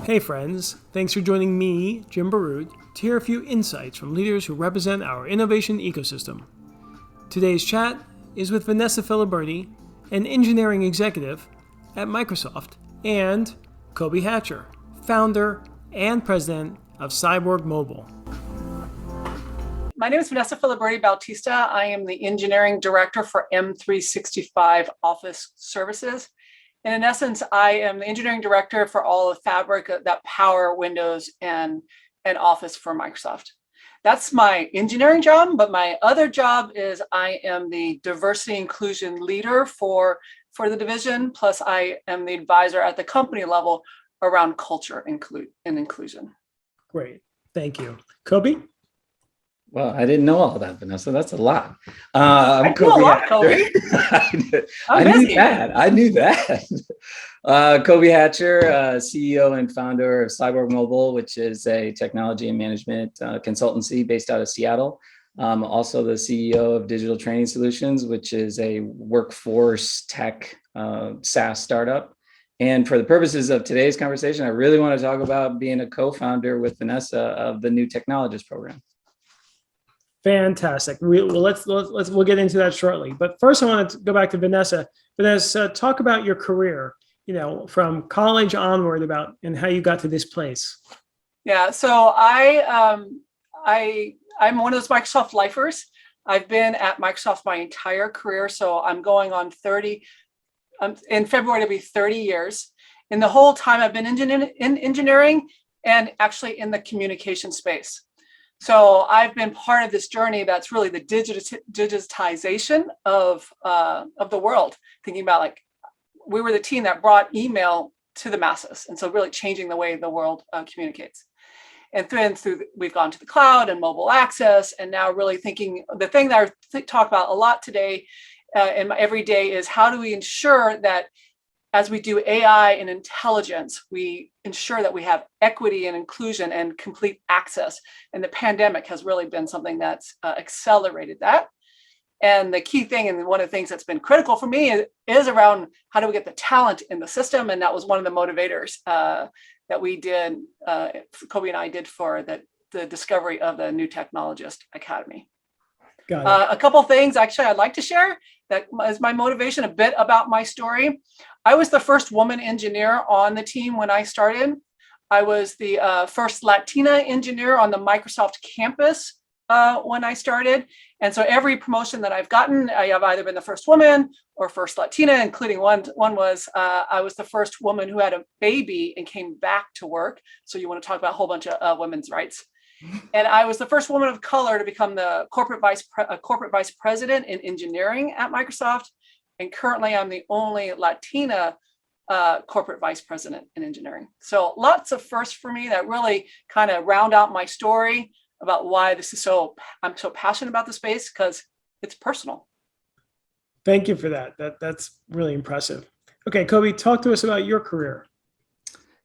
Hey friends, thanks for joining me, Jim Baroud, to hear a few insights from leaders who represent our innovation ecosystem. Today's chat is with Vanessa Feliberti, an engineering executive at Microsoft, and Kobie Hatcher, founder and president of Cyborg Mobile. My name is Vanessa Feliberti Bautista. I am the engineering director for M365 Office Services. And in essence, I am the engineering director for all of Fabric that power Windows and Office for Microsoft. That's my engineering job, but my other job is I am the diversity inclusion leader for the division, plus I am the advisor at the company level around culture and inclusion. Great, thank you. Kobie? Well, I didn't know all that, Vanessa. That's a lot. I know a lot, Kobie. I knew that. Kobie Hatcher, CEO and founder of Cyborg Mobile, which is a technology and management consultancy based out of Seattle. Also the CEO of Digital Training Solutions, which is a workforce tech SaaS startup. And for the purposes of today's conversation, I really want to talk about being a co-founder with Vanessa of the New Technologist program. Fantastic. We'll get into that shortly. But first, I want to go back to Vanessa. Vanessa, talk about your career, from college onward and how you got to this place. Yeah, so I'm one of those Microsoft lifers. I've been at Microsoft my entire career, so I'm going on 30. In February, it'll be 30 years. And the whole time I've been in engineering and actually in the communication space. So I've been part of this journey that's really the digitization of the world. Thinking about we were the team that brought email to the masses, and so really changing the way the world communicates. And then we've gone to the cloud and mobile access, and now really thinking the thing that I talk about a lot today in my everyday is how do we ensure that as we do AI and intelligence, we ensure that we have equity and inclusion and complete access. And the pandemic has really been something that's accelerated that. And the key thing, and one of the things that's been critical for me is around how do we get the talent in the system? And that was one of the motivators that we did, Kobie and I did for the discovery of the New Technologist Academy. A couple things actually I'd like to share that is my motivation, a bit about my story. I was the first woman engineer on the team when I started. I was the first Latina engineer on the Microsoft campus when I started. And so every promotion that I've gotten, I have either been the first woman or first Latina, including one was I was the first woman who had a baby and came back to work. So you want to talk about a whole bunch of women's rights. And I was the first woman of color to become the corporate vice president in engineering at Microsoft. And currently I'm the only Latina corporate vice president in engineering. So lots of firsts for me that really kind of round out my story about why this is I'm so passionate about the space, because it's personal. Thank you for that. That's really impressive. Okay, Kobie, talk to us about your career.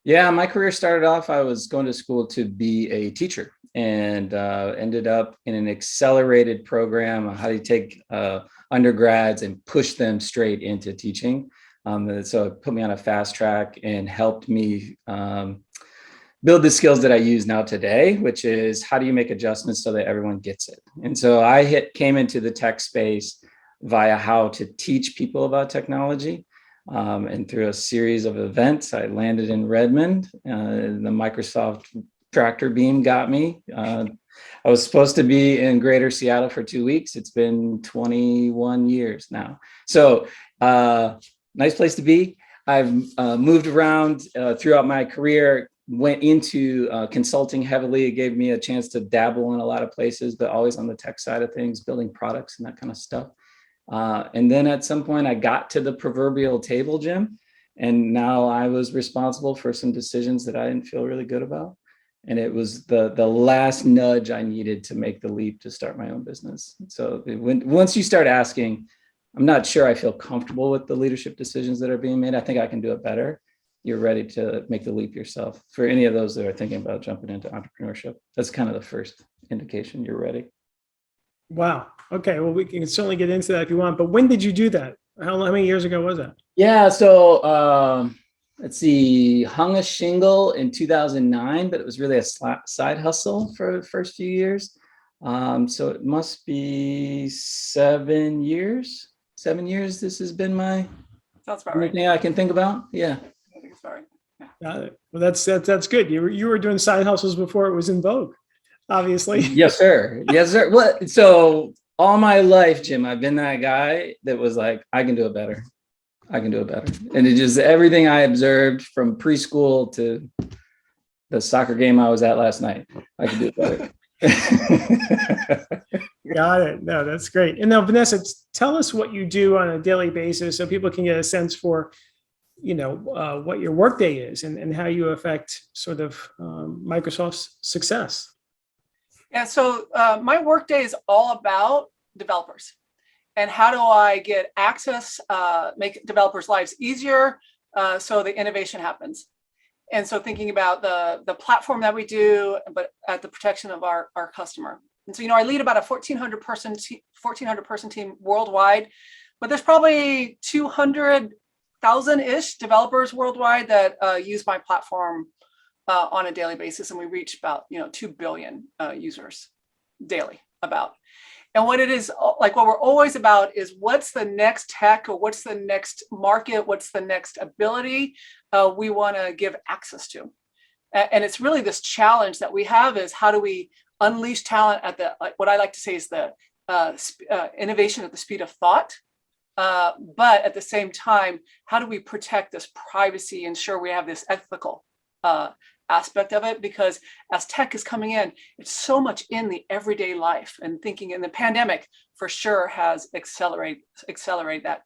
Yeah, my career started off, I was going to school to be a teacher and ended up in an accelerated program on how to take undergrads and push them straight into teaching. So it put me on a fast track and helped me build the skills that I use now today, which is how do you make adjustments so that everyone gets it? And so I came into the tech space via how to teach people about technology. And through a series of events, I landed in Redmond. The Microsoft tractor beam got me. I was supposed to be in Greater Seattle for 2 weeks. It's been 21 years now. So nice place to be. I've moved around throughout my career, went into consulting heavily. It gave me a chance to dabble in a lot of places, but always on the tech side of things, building products and that kind of stuff. And then at some point I got to the proverbial table, Jim, and now I was responsible for some decisions that I didn't feel really good about. And it was the last nudge I needed to make the leap to start my own business. So once you start asking, I'm not sure I feel comfortable with the leadership decisions that are being made. I think I can do it better. You're ready to make the leap yourself. For any of those that are thinking about jumping into entrepreneurship, that's kind of the first indication you're ready. Wow. Okay. Well, we can certainly get into that if you want, but when did you do that? How many years ago was that? Yeah. So let's see, hung a shingle in 2009, but it was really a side hustle for the first few years. So it must be 7 years. 7 years. This has been my Sounds about only right. thing I can think about. Yeah. I think it's about right. Got it. Well, that's good. You were doing side hustles before it was in vogue, obviously. Yes, sir. Yes, sir. What? So all my life, Jim, I've been that guy that was like, I can do it better. I can do it better. And it just everything I observed from preschool to the soccer game I was at last night, I can do it better. Got it. No, that's great. And now, Vanessa, tell us what you do on a daily basis so people can get a sense for, what your workday is and how you affect sort of Microsoft's success. Yeah, so my workday is all about developers and how do I get access, make developers' lives easier so the innovation happens. And so thinking about the platform that we do, but at the protection of our customer. And so, I lead about a 1,400 person team worldwide, but there's probably 200,000-ish developers worldwide that use my platform on a daily basis. And we reach about, 2 billion users daily about. And what it is, like what we're always about is what's the next tech or what's the next market, what's the next ability we want to give access to. And it's really this challenge that we have is how do we unleash talent at what I like to say is the innovation at the speed of thought. But at the same time, how do we protect this privacy, ensure we have this ethical aspect of it? Because as tech is coming in, it's so much in the everyday life, and thinking in the pandemic for sure has accelerate that.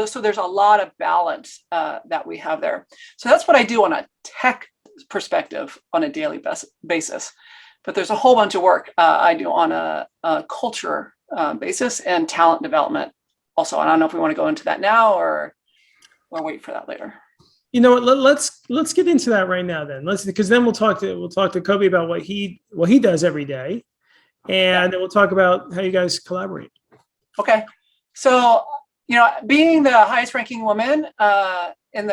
So there's a lot of balance that we have there. So that's what I do on a tech perspective on a daily basis. But there's a whole bunch of work I do on a culture basis and talent development also. And I don't know if we want to go into that now or wait for that later. You know what? Let's get into that right now then. Because then we'll talk to Kobie about what he does every day, and then we'll talk about how you guys collaborate. Okay, so being the highest ranking woman in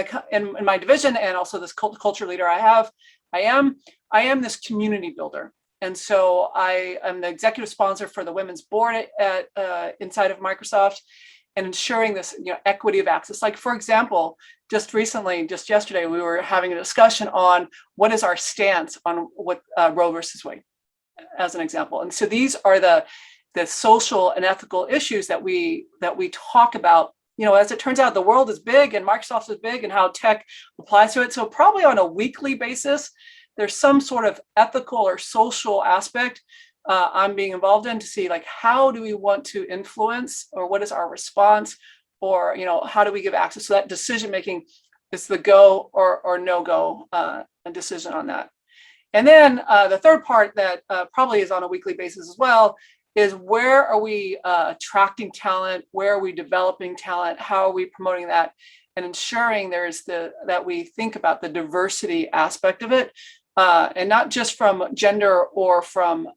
my division and also this culture leader I am this community builder, and so I am the executive sponsor for the women's board at inside of Microsoft. And ensuring this, equity of access. Like, for example, just yesterday, we were having a discussion on what is our stance on what Roe versus Wade, as an example. And so these are the social and ethical issues that we talk about. As it turns out, the world is big and Microsoft is big, and how tech applies to it. So probably on a weekly basis, there's some sort of ethical or social aspect I'm being involved in to see, like, how do we want to influence, or what is our response, or how do we give access? So that decision making is the go or no go a decision on that. And then the third part that probably is on a weekly basis as well is where are we attracting talent, where are we developing talent, how are we promoting that, and ensuring that we think about the diversity aspect of it. And not just from gender or from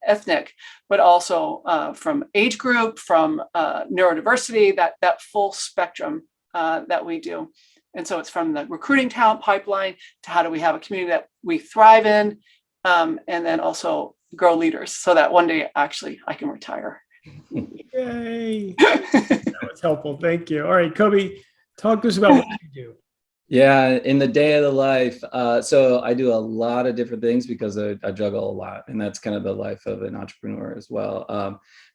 ethnic, but also from age group, from neurodiversity, that full spectrum that we do. And so it's from the recruiting talent pipeline to how do we have a community that we thrive in, and then also grow leaders so that one day actually I can retire. Yay. That was helpful. Thank you. All right, Kobie, talk to us about what you do. Yeah, in the day of the life. So I do a lot of different things because I juggle a lot, and that's kind of the life of an entrepreneur as well.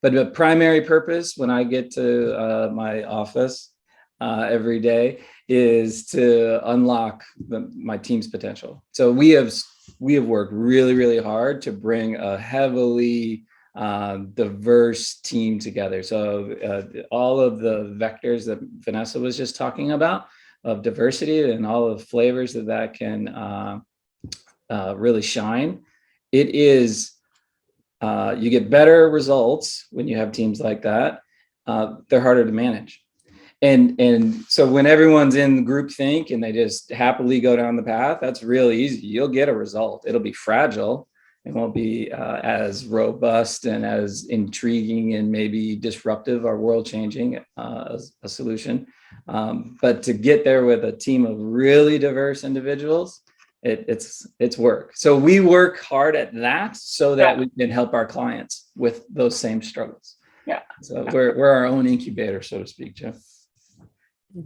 But the primary purpose when I get to my office every day is to unlock my team's potential. So we have worked really, really hard to bring a heavily diverse team together. So all of the vectors that Vanessa was just talking about, of diversity and all of the flavors that can really shine. It is, you get better results when you have teams like that. They're harder to manage. And so when everyone's in groupthink and they just happily go down the path, that's really easy. You'll get a result. It'll be fragile It won't be as robust and as intriguing and maybe disruptive or world-changing as a solution. But to get there with a team of really diverse individuals, it's work. So we work hard at that so that we can help our clients with those same struggles. Yeah. So we're our own incubator, so to speak, Jim.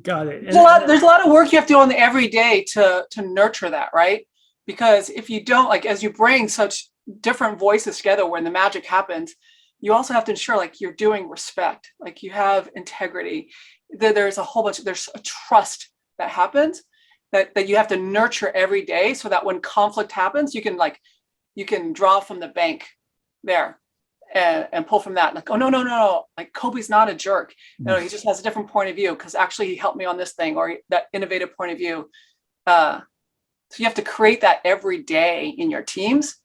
Got it. There's a lot of work you have to do on the every day to nurture that, right? Because if you don't, like, as you bring such different voices together when the magic happens, you also have to ensure like you're doing respect, like you have integrity. There's a whole bunch, there's a trust that happens that you have to nurture every day so that when conflict happens, you can draw from the bank there and pull from that. Like, oh, no. Like Kobie's not a jerk. No, he just has a different point of view because actually he helped me on this thing, or that innovative point of view. So you have to create that every day in your teams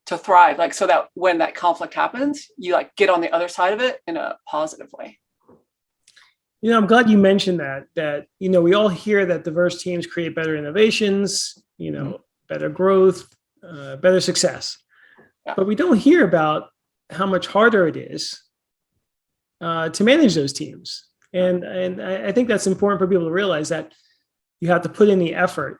to thrive, like, so that when that conflict happens, you like get on the other side of it in a positive way. I'm glad you mentioned that, we all hear that diverse teams create better innovations, better growth, better success. Yeah. But we don't hear about how much harder it is to manage those teams. And I think that's important for people to realize that you have to put in the effort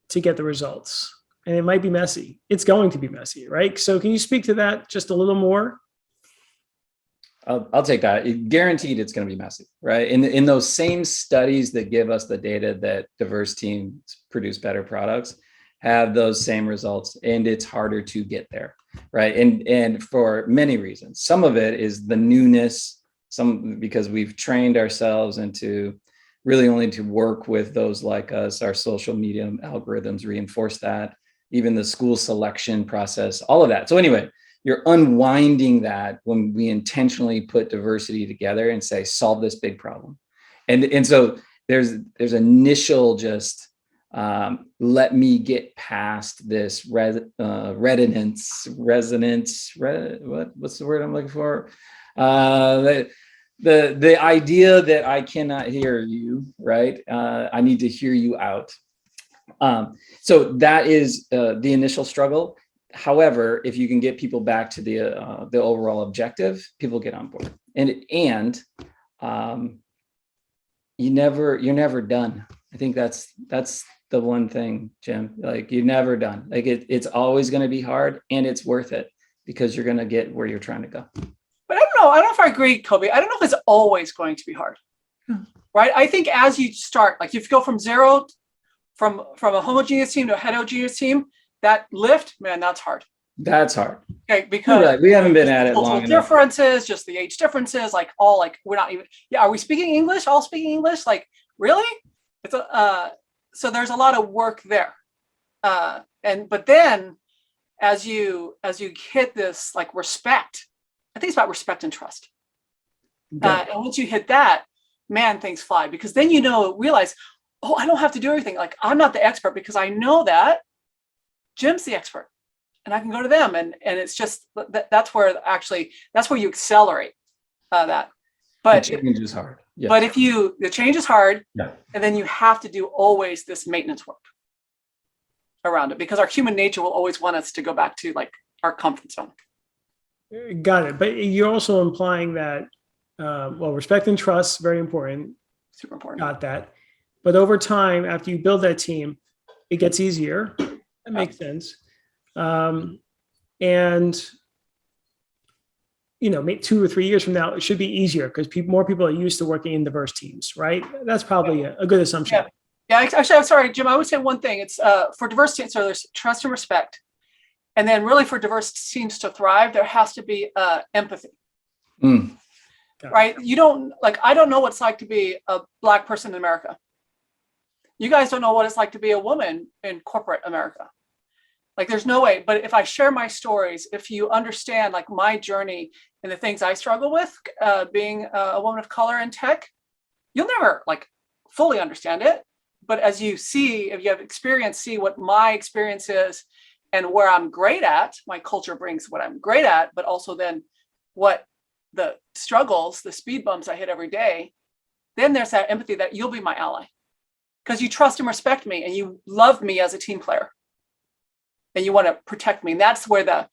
to get the results. And it might be messy. It's going to be messy, right? So can you speak to that just a little more? I'll take that. Guaranteed it's going to be messy, right? In those same studies that give us the data that diverse teams produce better products, have those same results, and it's harder to get there, right? And for many reasons. Some of it is the newness, because we've trained ourselves into really only to work with those like us. Our social media algorithms reinforce that, even the school selection process, all of that. So anyway, you're unwinding that when we intentionally put diversity together and say, solve this big problem. And so there's initial just, let me get past this resonance, what's the word I'm looking for? The idea that I cannot hear you, right? I need to hear you out. So that is the initial struggle. However, if you can get people back to the overall objective, people get on board. And you're never done. I think that's the one thing, Jim. Like, you're never done. Like it's always going to be hard, and it's worth it because you're going to get where you're trying to go. But I don't know if I agree, Kobie. I don't know if it's always going to be hard, right? I think as you start, like if you go from zero, from a homogeneous team to a heterogeneous team, that lift, man, that's hard. That's hard. Okay, because right. We haven't been at it long enough. Differences, just the age differences, like all like we're not even. Yeah, are we speaking English? All speaking English? Like really? It's so there's a lot of work there, but then as you hit this like respect. I think it's about respect and trust. And once you hit that, man, things fly, because then realize, oh, I don't have to do everything. Like, I'm not the expert because I know that Jim's the expert and I can go to them. And it's just, that's where you accelerate that. But the change is hard. Yeah. But the change is hard, and then you have to do always this maintenance work around it, because our human nature will always want us to go back to like our comfort zone. Got it. But you're also implying that, respect and trust, very important. Super important. Got that. But over time, after you build that team, it gets easier. That makes sense. And, maybe 2 or 3 years from now, it should be easier because more people are used to working in diverse teams, right? That's probably a good assumption. Yeah. Actually, I'm sorry, Jim. I would say one thing. It's for diverse teams, so there's trust and respect. And then really for diverse teams to thrive, there has to be empathy. Right? I don't know what it's like to be a Black person in America. You guys don't know what it's like to be a woman in corporate America. Like, there's no way. But if I share my stories, if you understand like my journey and the things I struggle with being a woman of color in tech, you'll never like fully understand it. But as you see, if you have experience, see what my experience is, and where I'm great at, my culture brings what I'm great at, but also then what the struggles, the speed bumps I hit every day, then there's that empathy that you'll be my ally because you trust and respect me and you love me as a team player. and you want to protect me. And that's where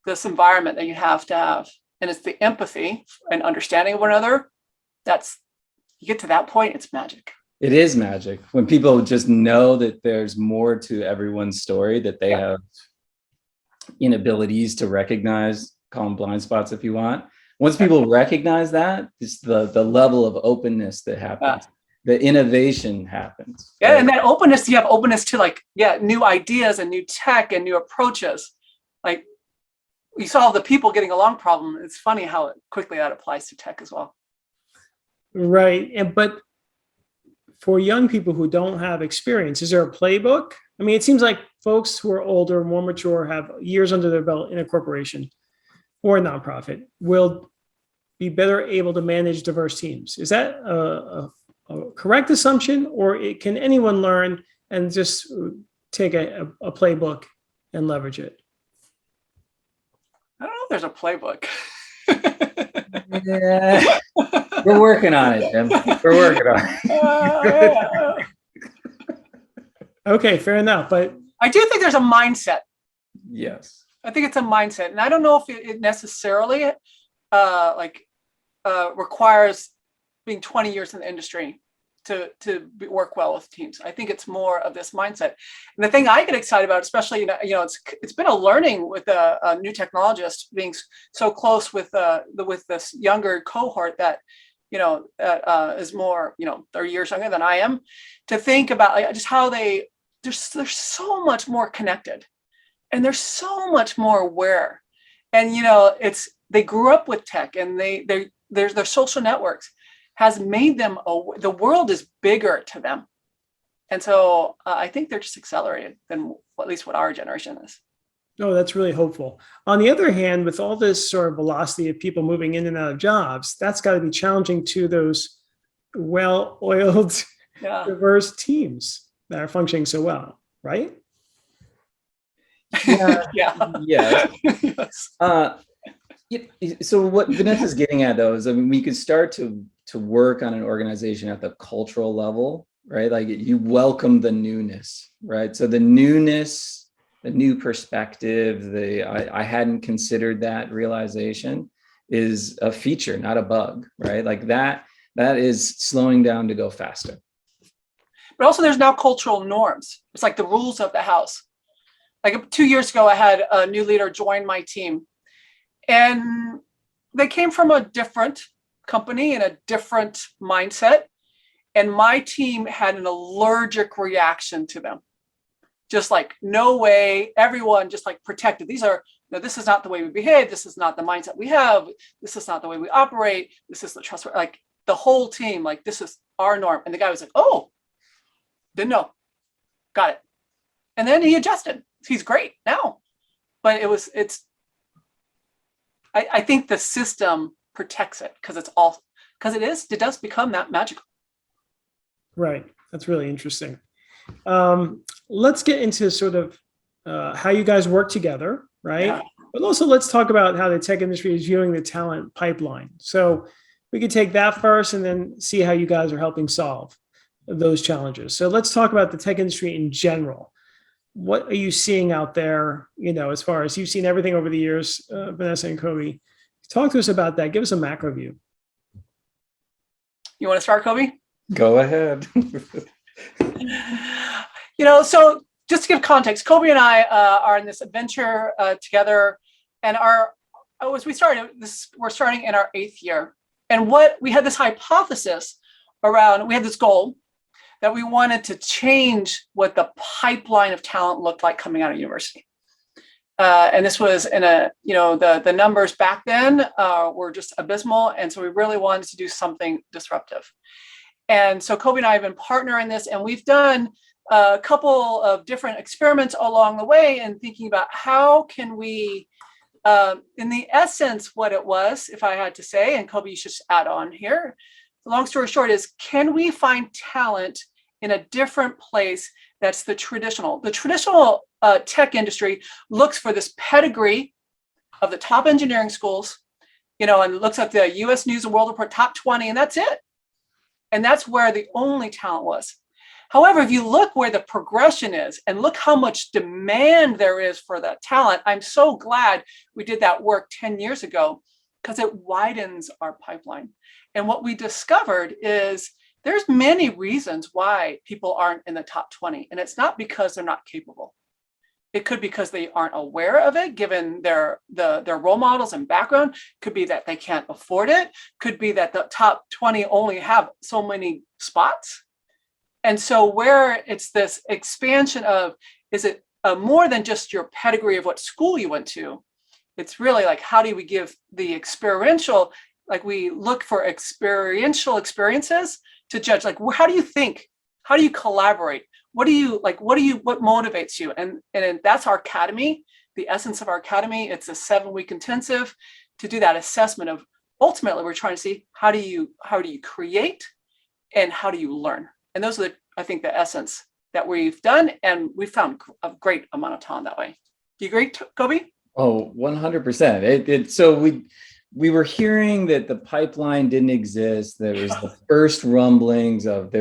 this environment that you have to have, and it's the empathy and understanding of one another. You get to that point, it's magic. It is magic when people just know that there's more to everyone's story, that they have inabilities to recognize, call them blind spots if you want. Once people recognize that, it's the level of openness that happens. The innovation happens. Yeah, right? And that openness, you have openness to new ideas and new tech and new approaches. Like we solve the people getting along problem. It's funny how quickly that applies to tech as well. Right. But for young people who don't have experience, is there a playbook? I mean, it seems like folks who are older, more mature, have years under their belt in a corporation or a nonprofit will be better able to manage diverse teams. Is that a correct assumption, or can anyone learn and just take a playbook and leverage it? I don't know if there's a playbook. Yeah. We're working on it, Jim. We're working on it. Okay, fair enough. But I do think there's a mindset. Yes. I think it's a mindset. And I don't know if it necessarily requires being 20 years in the industry to work well with teams. I think it's more of this mindset. And the thing I get excited about, especially, it's been a learning with a new technologist being so close with this younger cohort that, is more, 30 years younger than I am, to think about just how they're so much more connected and they're so much more aware. And, they grew up with tech, and their social networks has made them, the world is bigger to them. And so I think they're just accelerated than at least what our generation is. Oh, that's really hopeful. On the other hand, with all this sort of velocity of people moving in and out of jobs, that's got to be challenging to those well-oiled, diverse teams that are functioning so well, right? Yeah. Yes. So what Vanessa's getting at, though, is, we could start to work on an organization at the cultural level, right? Like you welcome the newness, right? So the newness, the new perspective, I hadn't considered that realization is a feature, not a bug, right? Like that is slowing down to go faster. But also there's now cultural norms. It's like the rules of the house. Like 2 years ago, I had a new leader join my team, and they came from a different company and a different mindset. And my team had an allergic reaction to them. Just like, no way, everyone just like protected. This is not the way we behave. This is not the mindset we have. This is not the way we operate. This is the trust, like the whole team, like this is our norm. And the guy was like, oh, didn't know. Got it. And then he adjusted. He's great now. But I think the system protects it because it does become that magical. Right. That's really interesting. Let's get into sort of how you guys work together, right? Yeah. But also let's talk about how the tech industry is viewing the talent pipeline. So we could take that first and then see how you guys are helping solve those challenges. So let's talk about the tech industry in general. What are you seeing out there, as far as you've seen everything over the years, Vanessa and Kobie? Talk to us about that. Give us a macro view. You want to start, Kobie? Go ahead. So just to give context, Kobie and I are in this adventure together, and we're starting in our 8th year. And we had this hypothesis around, we had this goal that we wanted to change what the pipeline of talent looked like coming out of university. And this was in the numbers back then were just abysmal. And so we really wanted to do something disruptive. And so Kobie and I have been partnering this, and we've done a couple of different experiments along the way and thinking about how can we, in the essence, what it was, if I had to say, and Kobie, you should add on here. The long story short is, can we find talent in a different place that's the traditional? The traditional tech industry looks for this pedigree of the top engineering schools, and looks at the US News and World Report top 20, and that's it. And that's where the only talent was. However, if you look where the progression is and look how much demand there is for that talent, I'm so glad we did that work 10 years ago, because it widens our pipeline. And what we discovered is there's many reasons why people aren't in the top 20. And it's not because they're not capable. It could be because they aren't aware of it, given their role models and background. Could be that they can't afford it. Could be that the top 20 only have so many spots. And so where it's this expansion of, is it more than just your pedigree of what school you went to? It's really like, how do we give the experiential, like we look for experiential experiences to judge, like, how do you think? How do you collaborate? What motivates you? And that's our academy, the essence of our academy. It's a 7-week intensive to do that assessment of, ultimately, we're trying to see how do you create and how do you learn? And those are I think the essence that we've done, and we found a great amount of talent that way. Do you agree, Kobie? Oh, 100%. So we were hearing that the pipeline didn't exist. There was the first rumblings of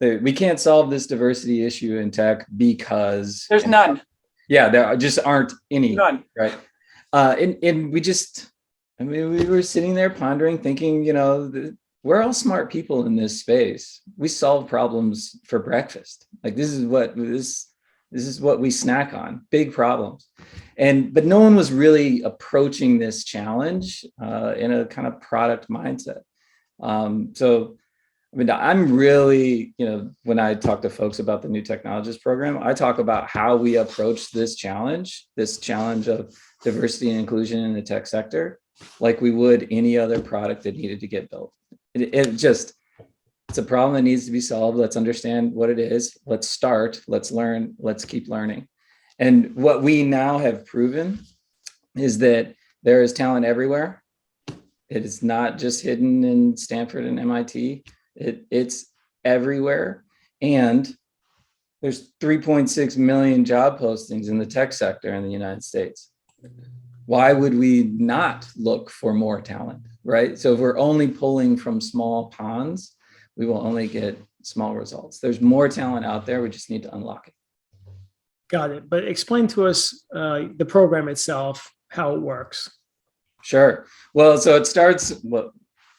we can't solve this diversity issue in tech because there's none. Yeah, there just aren't any. None. Right. And we were sitting there pondering, thinking, we're all smart people in this space. We solve problems for breakfast. Like this is what we snack on, big problems. But no one was really approaching this challenge in a kind of product mindset. I'm really, when I talk to folks about the New Technologist program, I talk about how we approach this challenge of diversity and inclusion in the tech sector, like we would any other product that needed to get built. It's a problem that needs to be solved. Let's understand what it is. Let's start. Let's learn. Let's keep learning. And what we now have proven is that there is talent everywhere. It is not just hidden in Stanford and MIT. It's everywhere. And there's 3.6 million job postings in the tech sector in the United States. Why would we not look for more talent, right? So if we're only pulling from small ponds, we will only get small results. There's more talent out there. We just need to unlock it. Got it. But explain to us the program itself, how it works. Sure. Well, so it starts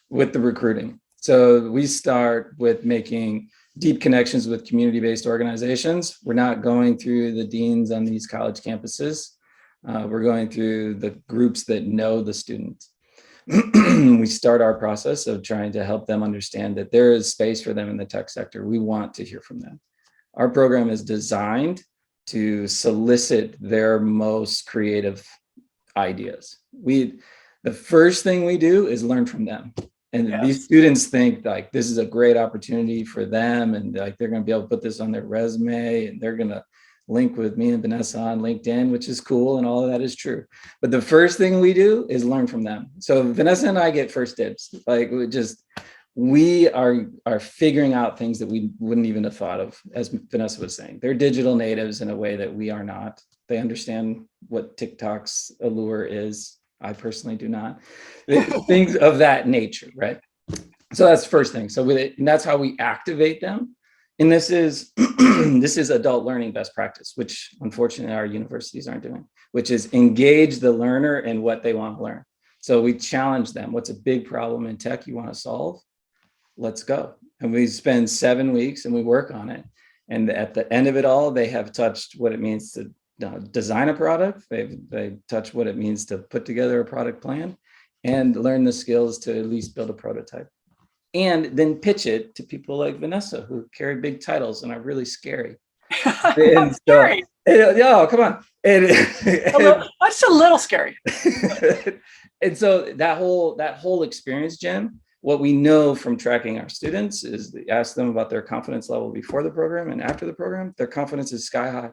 with the recruiting. So we start with making deep connections with community-based organizations. We're not going through the deans on these college campuses. We're going through the groups that know the students. We start our process of trying to help them understand that there is space for them in the tech sector. We want to hear from them. Our program is designed to solicit their most creative ideas. The first thing we do is learn from them. And yes, these students think like this is a great opportunity for them, and like they're going to be able to put this on their resume, and they're going to link with me and Vanessa on LinkedIn, which is cool, and all of that is true. But the first thing we do is learn from them. So Vanessa and I get first dibs. Like we are figuring out things that we wouldn't even have thought of, as Vanessa was saying. They're digital natives in a way that we are not. They understand what TikTok's allure is. I personally do not. Things of that nature, right? So that's the first thing. So and that's how we activate them. And this is adult learning best practice, which unfortunately our universities aren't doing, which is engage the learner in what they want to learn. So we challenge them. What's a big problem in tech you want to solve? Let's go. And we spend 7 weeks and we work on it. And at the end of it all, they have touched what it means to design a product. They've touched what it means to put together a product plan and learn the skills to at least build a prototype. And then pitch it to people like Vanessa, who carry big titles and are really scary. And scary. Yeah, come on. That's a little scary. And so that whole experience, Jim, what we know from tracking our students is ask them about their confidence level before the program and after the program. Their confidence is sky high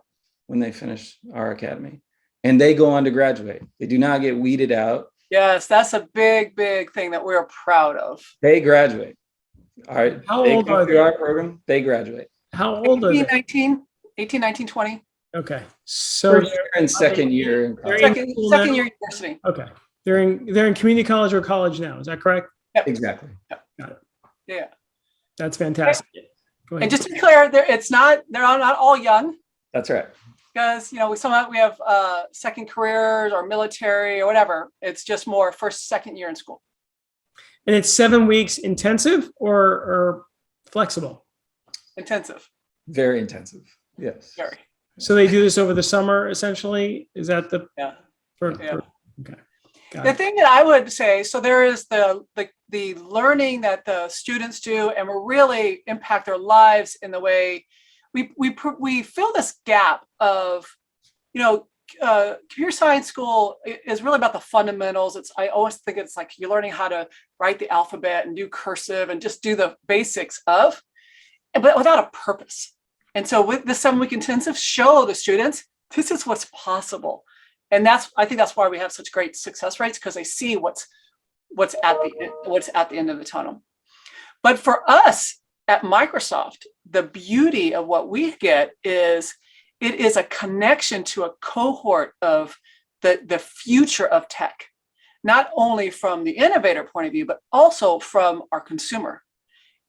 when they finish our academy, and they go on to graduate. They do not get weeded out. Yes, that's a big, big thing that we're proud of. They graduate. All right. How old are they? Our program, they graduate. How old are they? 18, 19, 20. Okay. So first year and second year. Second year university. Okay. They're in community college or college now. Is that correct? Yep. Exactly. Yep. Got it. Yeah. That's fantastic. Go And ahead. just to be clear, they're not all young, That's right. because we have second careers or military or whatever. It's just more first, second year in school. And it's 7 weeks intensive or flexible? Intensive. Very intensive. Yes. Very. So they do this over the summer, essentially? Is that the... Yeah. Okay. Got The it. thing that I would say, so there is the learning that the students do, and will really impact their lives in the way we fill this gap of, computer science school is really about the fundamentals. I always think it's like you're learning how to write the alphabet and do cursive and just do the basics but without a purpose. And so with the 7-week intensive, show the students this is what's possible. And I think that's why we have such great success rates, because they see what's at the end of the tunnel. But for us at Microsoft, the beauty of what we get is it is a connection to a cohort of the future of tech, not only from the innovator point of view, but also from our consumer.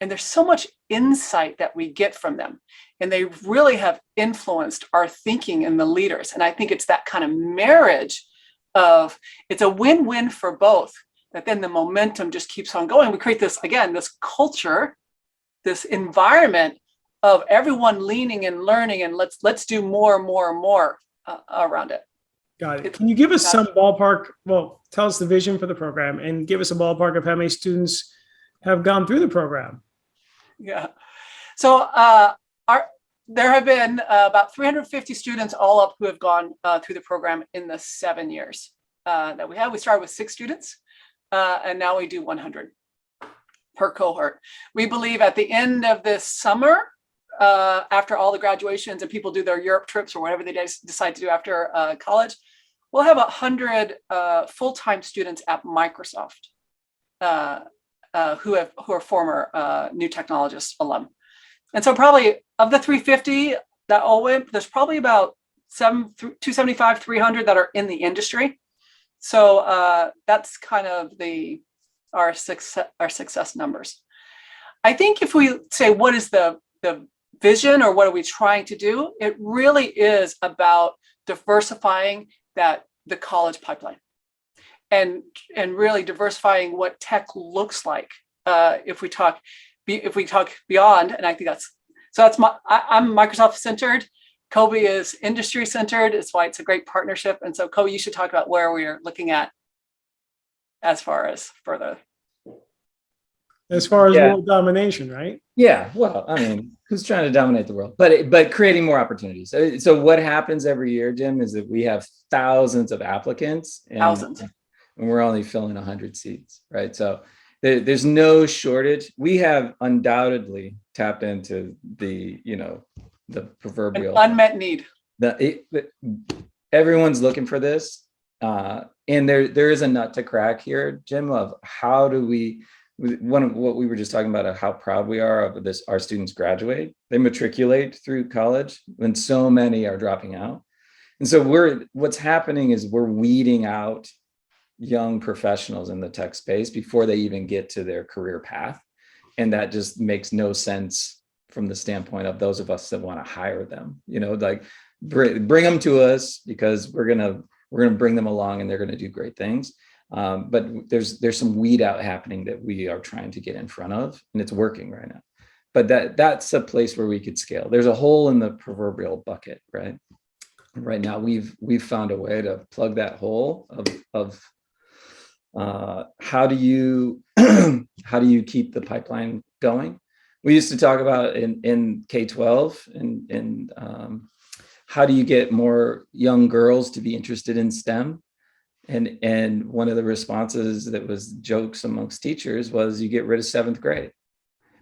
And there's so much insight that we get from them. And they really have influenced our thinking and the leaders. And I think it's that kind of marriage of, it's a win-win for both, that then the momentum just keeps on going. We create this culture, this environment of everyone leaning and learning, and let's do more and more and more around it. Got it. Can you give us some ballpark? Well, tell us the vision for the program and give us a ballpark of how many students have gone through the program. Yeah. So there have been about 350 students all up who have gone through the program in the 7 years that we have. We started with 6 students, and now we do 100 per cohort. We believe at the end of this summer, after all the graduations and people do their Europe trips or whatever they decide to do after college, we'll have 100 full-time students at Microsoft who are former new technologist alum. And so probably of the 350 that all went, there's probably about 275, 300 that are in the industry. So that's kind of our success numbers. I think if we say, what is the vision, or what are we trying to do? It really is about diversifying the college pipeline, and really diversifying what tech looks like. If we talk beyond, and I think I'm Microsoft centered. Kobie is industry centered. It's why it's a great partnership. And so Kobie, you should talk about where we are looking at as far as further. As far as world domination, right? Yeah. Well, I mean, who's trying to dominate the world? But creating more opportunities. So what happens every year, Jim, is that we have thousands of applicants, and we're only filling 100 seats, right? So there's no shortage. We have undoubtedly tapped into the proverbial unmet need. Everyone's looking for this, and there is a nut to crack here, Jim, of how do we. One of what we were just talking about, how proud we are of this, our students graduate, they matriculate through college when so many are dropping out. And so what's happening is we're weeding out young professionals in the tech space before they even get to their career path. And that just makes no sense from the standpoint of those of us that want to hire them, like bring them to us, because we're going to bring them along and they're going to do great things. But there's some weed out happening that we are trying to get in front of, and it's working right now. But that's a place where we could scale. There's a hole in the proverbial bucket, right? Right now, we've found a way to plug that hole of how do you keep the pipeline going? We used to talk about in K-12 and how do you get more young girls to be interested in STEM? And one of the responses that was jokes amongst teachers was you get rid of 7th grade,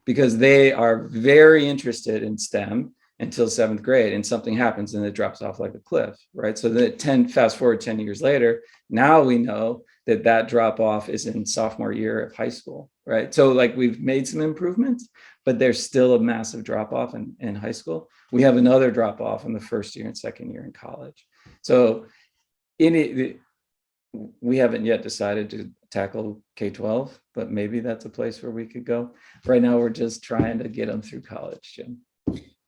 because they are very interested in STEM until 7th grade, and something happens and it drops off like a cliff, right? So fast forward 10 years later, now we know that drop off is in sophomore year of high school, right? So like we've made some improvements, but there's still a massive drop off in high school. We have another drop off in the first year and second year in college. So we haven't yet decided to tackle K-12, but maybe that's a place where we could go. Right now, we're just trying to get them through college, Jim.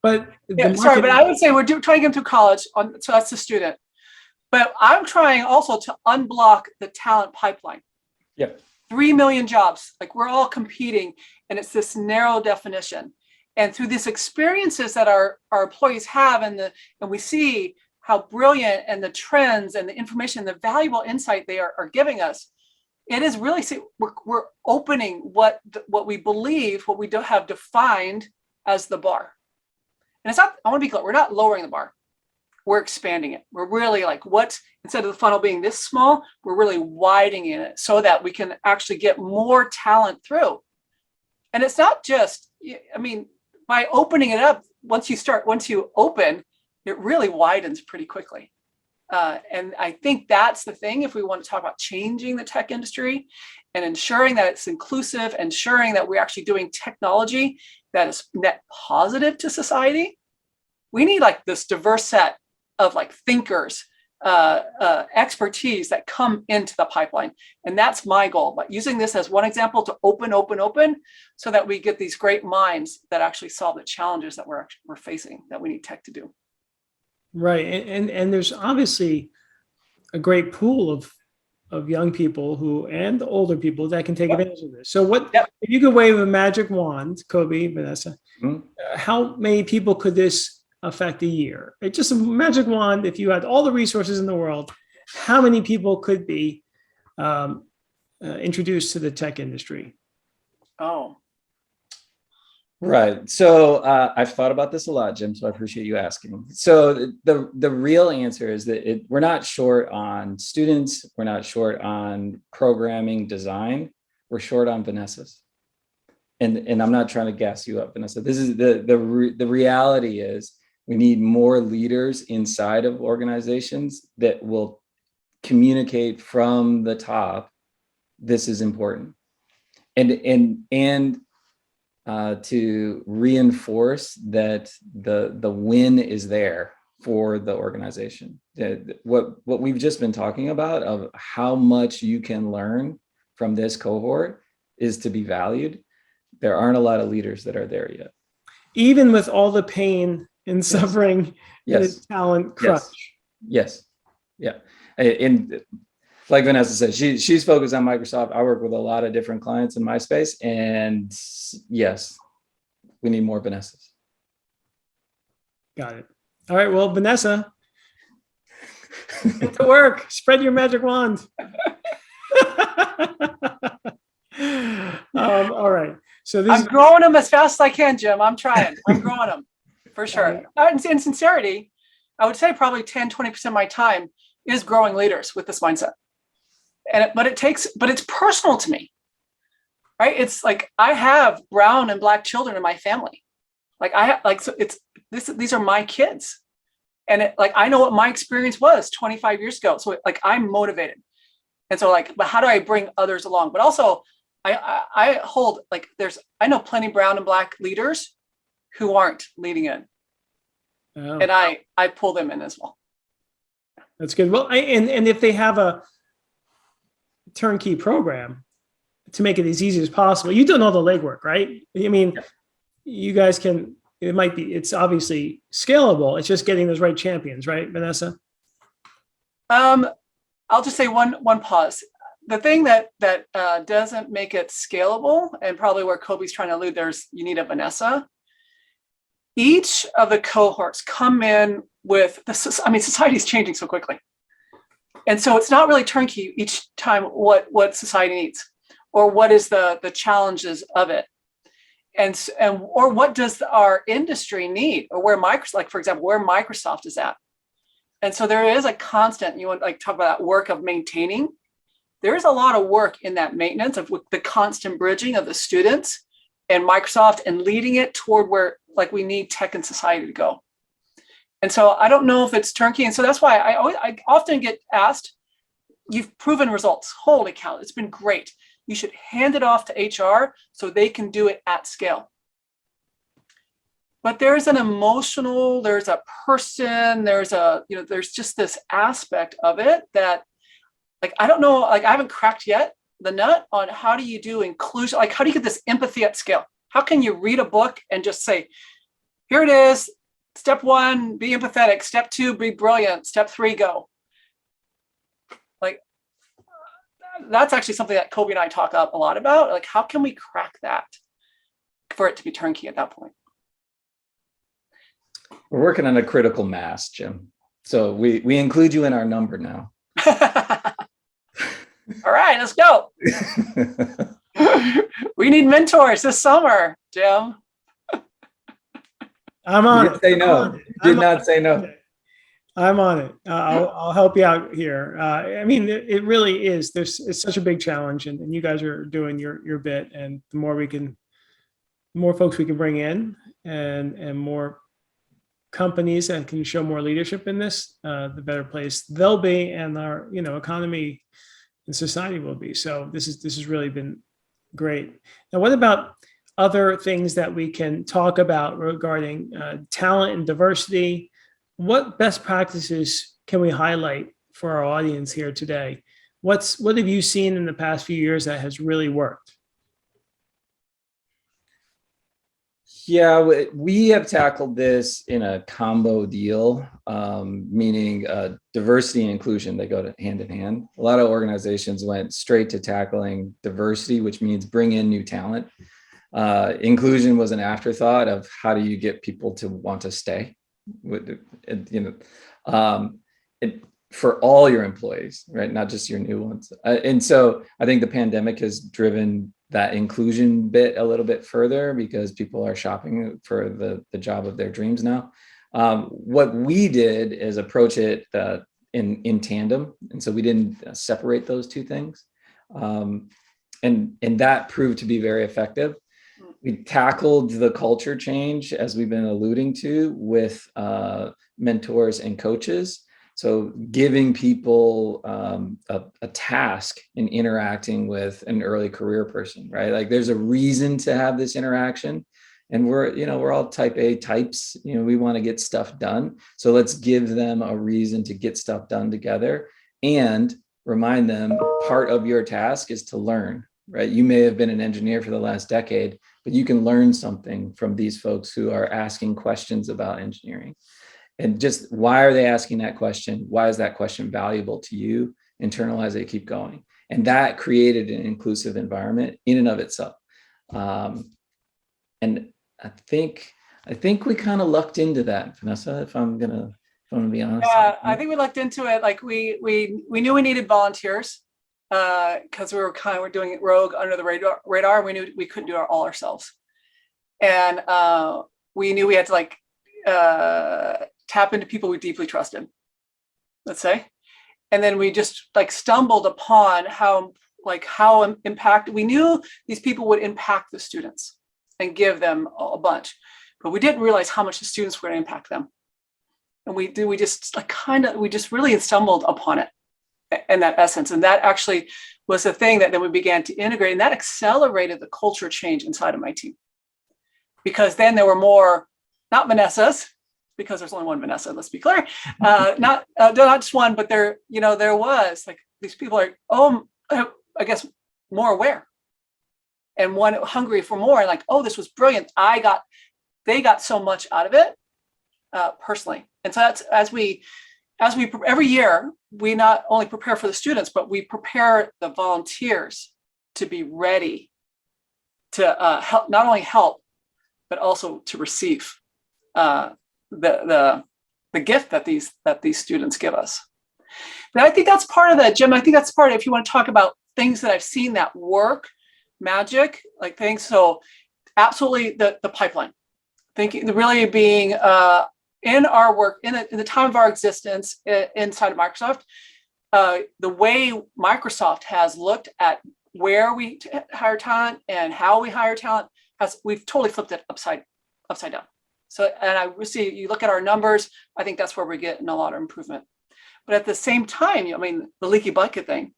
But sorry, but I would say we're trying to get them through college. So that's the student. But I'm trying also to unblock the talent pipeline. Yeah. 3 million jobs, like we're all competing, and it's this narrow definition. And through these experiences that our employees have, and we see how brilliant and the trends and the information, the valuable insight they are giving us, it is really, we're opening what we believe, what we don't have defined as the bar. And it's not, I want to be clear, we're not lowering the bar. We're expanding it. We're really like, instead of the funnel being this small, we're really widening it so that we can actually get more talent through. And it's not just, I mean, by opening it up, once you open, it really widens pretty quickly. And I think that's the thing, if we want to talk about changing the tech industry and ensuring that it's inclusive, ensuring that we're actually doing technology that is net positive to society, we need like this diverse set of like thinkers, expertise that come into the pipeline. And that's my goal, but using this as one example to open, so that we get these great minds that actually solve the challenges that we're facing, that we need tech to do. Right. And there's obviously a great pool of young people and older people that can take advantage of this. So if you could wave a magic wand, Kobie, Vanessa, how many people could this affect a year? It's just a magic wand. If you had all the resources in the world, how many people could be introduced to the tech industry? Oh, right. So I've thought about this a lot, Jim, so I appreciate you asking. So the real answer is that we're not short on students. We're not short on programming design. We're short on Vanessas. And I'm not trying to gas you up, Vanessa. This is the reality is we need more leaders inside of organizations that will communicate from the top. This is important. And to reinforce that the win is there for the organization. What we've just been talking about of how much you can learn from this cohort is to be valued. There aren't a lot of leaders that are there yet. Even with all the pain and suffering, yes. The talent crunch. Yes. Yeah. And like Vanessa said, she's focused on Microsoft. I work with a lot of different clients in my space, and yes, we need more Vanessas. Got it. All right. Well, Vanessa, get to work. Spread your magic wand. All right. So I'm growing them as fast as I can, Jim. I'm trying. I'm growing them for sure. In sincerity, I would say probably 10, 20% of my time is growing leaders with this mindset. But it's personal to me, right? It's like I have brown and black children in my family. These are my kids, and I know what my experience was 25 years ago. So I'm motivated, and so but how do I bring others along? But also, I hold I know plenty brown and black leaders who aren't leading in, and I pull them in as well. That's good. Well, and if they have a turnkey program to make it as easy as possible, you've done all the legwork, right? I mean, you guys can. It's obviously scalable. It's just getting those right champions, right, Vanessa? I'll just say one pause. The thing that doesn't make it scalable, and probably where Kobie's trying to allude, you need a Vanessa. Each of the cohorts come in with society's changing so quickly. And so it's not really turnkey each time what society needs, or what is the challenges of it. Or what does our industry need, or where Microsoft, for example, where Microsoft is at. And so there is a constant, you want talk about that work of maintaining. There's a lot of work in that maintenance of the constant bridging of the students and Microsoft and leading it toward where we need tech and society to go. And so I don't know if it's turnkey. And so that's why I often get asked, you've proven results. Holy cow, it's been great. You should hand it off to HR so they can do it at scale. But there's an emotional, there's a person, there's just this aspect of it that like, I don't know, like I haven't cracked yet the nut on how do you do inclusion? Like, how do you get this empathy at scale? How can you read a book and just say, here it is. Step 1, be empathetic. Step 2, be brilliant. Step 3, go. Like, that's actually something that Kobie and I talk a lot about. Like, how can we crack that for it to be turnkey at that point? We're working on a critical mass, Jim. So we include you in our number now. All right, let's go. We need mentors this summer, Jim. I'm on it. Say no. Did not say no. I'm on it. I'll help you out here. I mean, it really is. It's such a big challenge, and you guys are doing your bit. And the more folks we can bring in, and more companies that can show more leadership in this, the better place they'll be, and our economy and society will be. So this has really been great. Now, what about other things that we can talk about regarding talent and diversity? What best practices can we highlight for our audience here today? What have you seen in the past few years that has really worked? Yeah, we have tackled this in a combo deal, meaning diversity and inclusion, they go hand in hand. A lot of organizations went straight to tackling diversity, which means bring in new talent. Inclusion was an afterthought of how do you get people to want to stay, for all your employees, right? Not just your new ones. And so I think the pandemic has driven that inclusion bit a little bit further because people are shopping for the job of their dreams now. What we did is approach it in tandem. And so we didn't separate those two things. And that proved to be very effective. We tackled the culture change, as we've been alluding to, with mentors and coaches. So giving people a task in interacting with an early career person, right? Like there's a reason to have this interaction, and we're all type A types. We want to get stuff done. So let's give them a reason to get stuff done together, and remind them part of your task is to learn, right? You may have been an engineer for the last decade, but you can learn something from these folks who are asking questions about engineering. And just why are they asking that question? Why is that question valuable to you? Internalize it, keep going. And that created an inclusive environment in and of itself. And I think we kind of lucked into that, Vanessa, if I'm gonna be honest. Yeah, I think we lucked into it. Like we knew we needed volunteers because we're doing it rogue under the radar. We knew we couldn't do it all ourselves. And we knew we had to tap into people we deeply trusted, let's say. And then we just stumbled upon how we knew these people would impact the students and give them a bunch, but we didn't realize how much the students were going to impact them. And we just really stumbled upon it in that essence. And that actually was the thing that then we began to integrate, and that accelerated the culture change inside of my team. Because then there were more, not Vanessas, because there's only one Vanessa, let's be clear. Not just one, but there was these people I guess more aware and one hungry for more, and this was brilliant. They got so much out of it personally. And so that's as we every year, we not only prepare for the students, but we prepare the volunteers to be ready to help, not only help, but also to receive the gift that these students give us. But I think that's part of that, Jim. I think that's part of, if you want to talk about things that I've seen that work, magic, things. So absolutely the pipeline. Thinking really being in our work, in the time of our existence inside of Microsoft, the way Microsoft has looked at where we hire talent and how we hire talent, we've totally flipped it upside down. So, and I see, you look at our numbers, I think that's where we're getting a lot of improvement. But at the same time, the leaky bucket thing,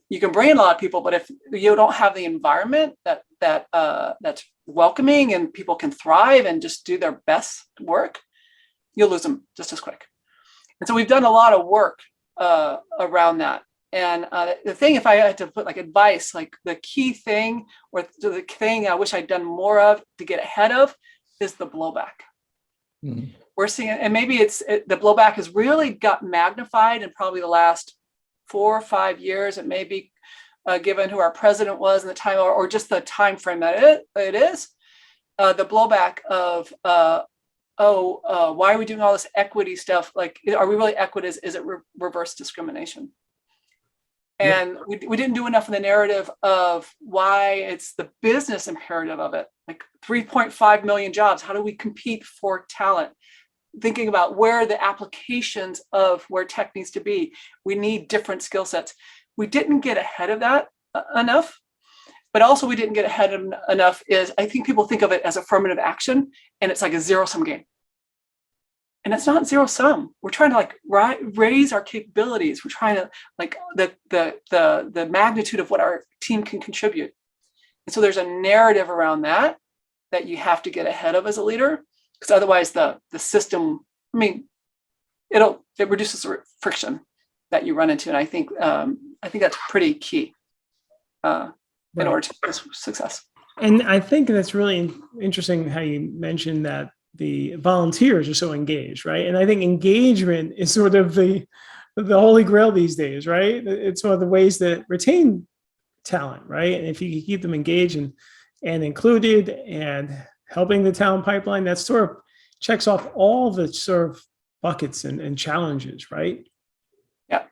you can bring in a lot of people, but if you don't have the environment that's welcoming and people can thrive and just do their best work, you'll lose them just as quick. And so we've done a lot of work around that. And the thing, if I had to put like advice, like the key thing or the thing I wish I'd done more of to get ahead of is the blowback. Mm-hmm. We're seeing it, and maybe the blowback has really got magnified in probably the last 4 or 5 years. It may be given who our president was in the time, or just the time frame that it is. The blowback of why are we doing all this equity stuff? Like, are we really equity? Is it reverse discrimination? And we didn't do enough in the narrative of why it's the business imperative of it. Like 3.5 million jobs. How do we compete for talent? Thinking about where the applications of where tech needs to be. We need different skill sets. We didn't get ahead of that enough, but also we didn't get ahead of enough is I think people think of it as affirmative action, and it's like a zero-sum game. And it's not zero sum. We're trying to like raise our capabilities. We're trying to like the magnitude of what our team can contribute. And so there's a narrative around that you have to get ahead of as a leader, because otherwise the system, I mean, it reduces the friction that you run into. And I think that's pretty key in order to have success. And I think that's really interesting how you mentioned that the volunteers are so engaged, right? And I think engagement is sort of the holy grail these days, right? It's one of the ways that retain talent, right? And if you keep them engaged and included and helping the talent pipeline, that sort of checks off all the sort of buckets and challenges, right? Yeah,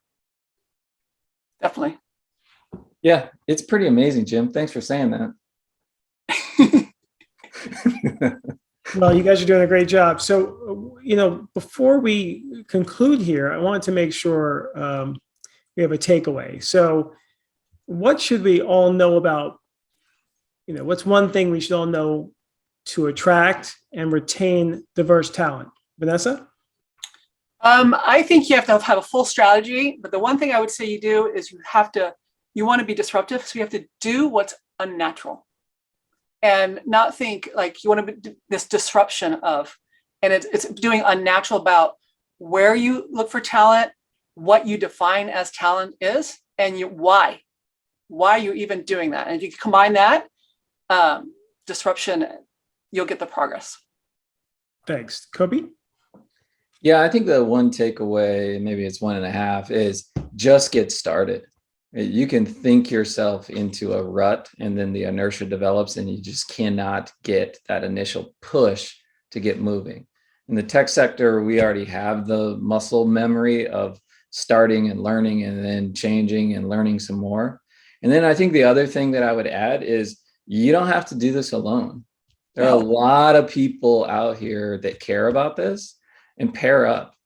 definitely. Yeah, it's pretty amazing, Jim. Thanks for saying that. Well, you guys are doing a great job. So, before we conclude here, I wanted to make sure we have a takeaway. So what should we all know about, what's one thing we should all know to attract and retain diverse talent? Vanessa? I think you have to have a full strategy, but the one thing I would say you do is you want to be disruptive. So you have to do what's unnatural. And not think like you want to be this disruption of, and it's doing unnatural about where you look for talent, what you define as talent is, and why you're even doing that. And if you combine that disruption, you'll get the progress. Thanks. Kobie? Yeah, I think the one takeaway, maybe it's 1.5, is just get started. You can think yourself into a rut, and then the inertia develops and you just cannot get that initial push to get moving. In the tech sector, we already have the muscle memory of starting and learning and then changing and learning some more. And then I think the other thing that I would add is you don't have to do this alone. There are a lot of people out here that care about this, and pair up.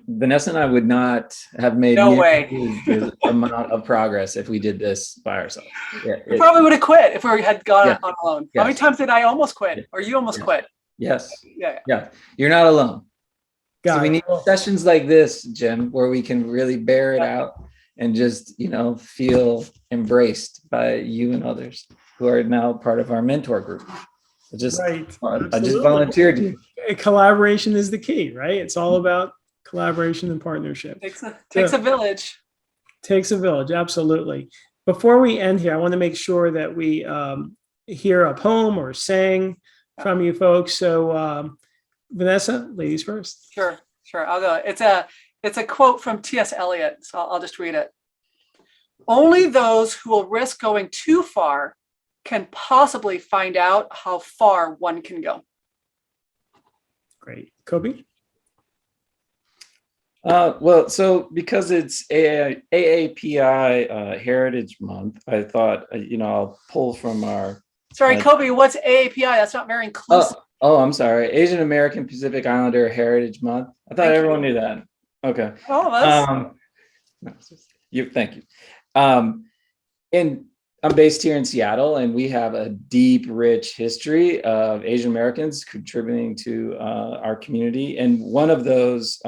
Vanessa and I would not have made the amount of progress if we did this by ourselves. We probably would have quit if we had gone on alone. Yes. How many times did I almost quit, or you almost quit? Yes. Yeah. You're not alone. So we need sessions like this, Jim, where we can really bear it out and just, feel embraced by you and others who are now part of our mentor group. I just volunteered you. Collaboration is the key, right? It's all about collaboration and partnership. Takes a village. Takes a village, absolutely. Before we end here, I want to make sure that we hear a poem or sing from you folks. So Vanessa, ladies first. Sure, I'll go. It's a quote from T.S. Eliot, so I'll just read it. Only those who will risk going too far can possibly find out how far one can go. Great. Kobie? Well, so because it's AAPI Heritage Month, I thought, I'll pull from our... Sorry, Kobie, what's AAPI? That's not very inclusive. Oh, I'm sorry. Asian American Pacific Islander Heritage Month. I thought everyone knew that. Okay. Oh, that's... Thank you. And I'm based here in Seattle, and we have a deep, rich history of Asian Americans contributing to our community. And one of those,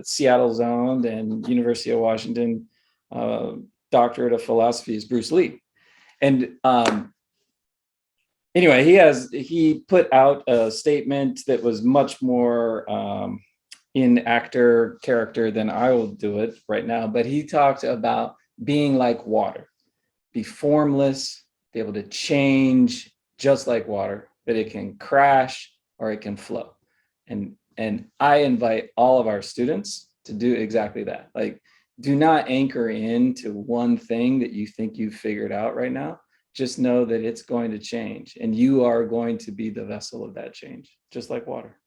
Seattle's owned and University of Washington doctorate of philosophy is Bruce Lee. And anyway, he put out a statement that was much more in actor character than I will do it right now. But he talked about being like water, be formless, be able to change just like water, that it can crash or it can flow. And I invite all of our students to do exactly that. Like, do not anchor into one thing that you think you've figured out right now. Just know that it's going to change, and you are going to be the vessel of that change, just like water.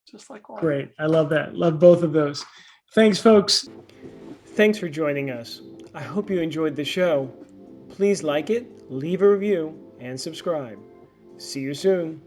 Just like water. Great. I love that. Love both of those. Thanks, folks. Thanks for joining us. I hope you enjoyed the show. Please like it, leave a review, and subscribe. See you soon.